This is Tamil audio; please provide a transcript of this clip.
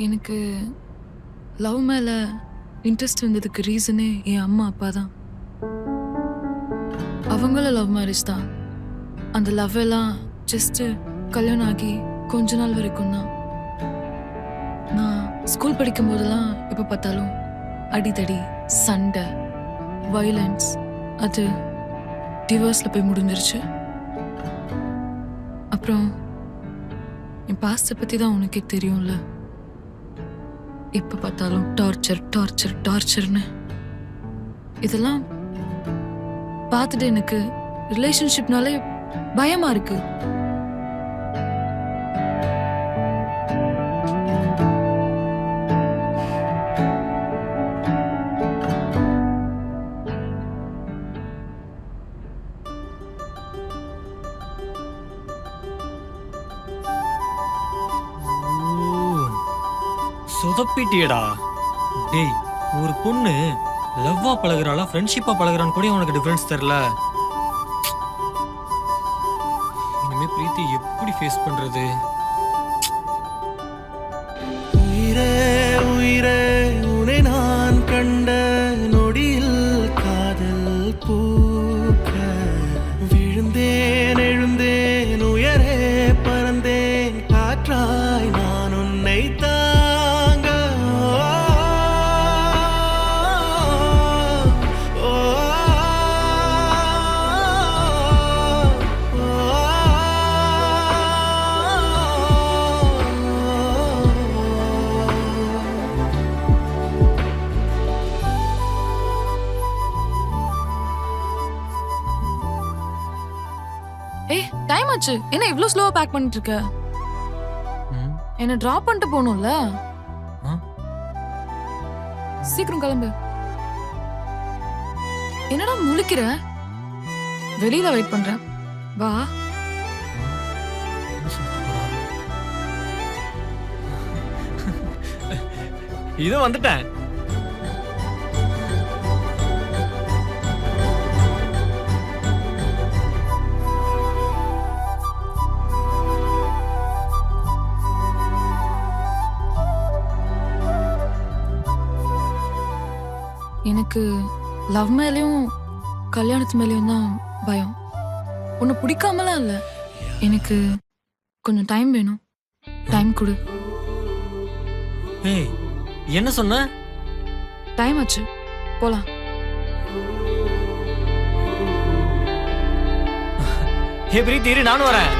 எனக்கு லவ் மேல இன்ட்ரெஸ்ட் வந்ததுக்கு ரீசனே என் அம்மா அப்பா தான். அவங்கள லவ் மேரேஜ் தான். அந்த லவ் எல்லாம் ஜஸ்ட் கல்யாணம் ஆகி கொஞ்ச நாள் வரைக்கும் தான். நான் ஸ்கூல் படிக்கும் போதெல்லாம் எப்ப பார்த்தாலும் அடிதடி, சண்டை, வயலன்ஸ், அது டிவோர்ஸ்ல போய் முடிஞ்சிருச்சு. அப்புறம் என் பாஸ்ட பத்தி தான் உனக்கே தெரியும்ல. எப்ப பார்த்தாலும் டார்ச்சர் டார்ச்சர் டார்ச்சர்னு. இதெல்லாம் பார்த்துட்டு எனக்கு ரிலேஷன்ஷிப்னாலே பயமா இருக்கு. சொதப்பிட்டியடா. டேய், ஒரு பொண்ணு லவ்வா பழகுறாளா ஃப்ரெண்ட்ஷிப்பா பழகுறான்னு கூட உனக்கு டிஃபரன்ஸ் தெரியல. இனிமே பிரீத்தி எப்படி ஃபேஸ் பண்றது? உயிரே உயிரே உன்னை நான் கண்ட நொடியில் காதல் பூக்க விழுந்தேன் எழுந்தேன் உயரே பறந்தேன் காற்றாய் நான் உன்னை தாங்க. ஓ, ஓ, ஏய், டைம் ஆச்சு. என்ன இவ்ளோ ஸ்லோவா பேக் பண்ணிட்டு இருக்க? ம், என்ன டிராப் பண்ணிட்டு போகணும்ல. ஆ? சீக்கிரம் கிளம்பு. என்னடா முழிக்கிற? வெளியில வெயிட் பண்றேன், வா. என்ன சொல்லிட்டு போறா? இதோ வந்துட்டேன். எனக்கு லவ் மேலேயும் கல்யாணத்து மேலேயும் தான் பயம். உன்னை பிடிக்காமலாம் இல்லை, எனக்கு கொஞ்சம் டைம் வேணும். டைம் கொடு. ஏய், என்ன சொன்ன? டைம் ஆச்சு, போலாம். ஹே பிரீத்தி, இரு, நானும் வரேன்.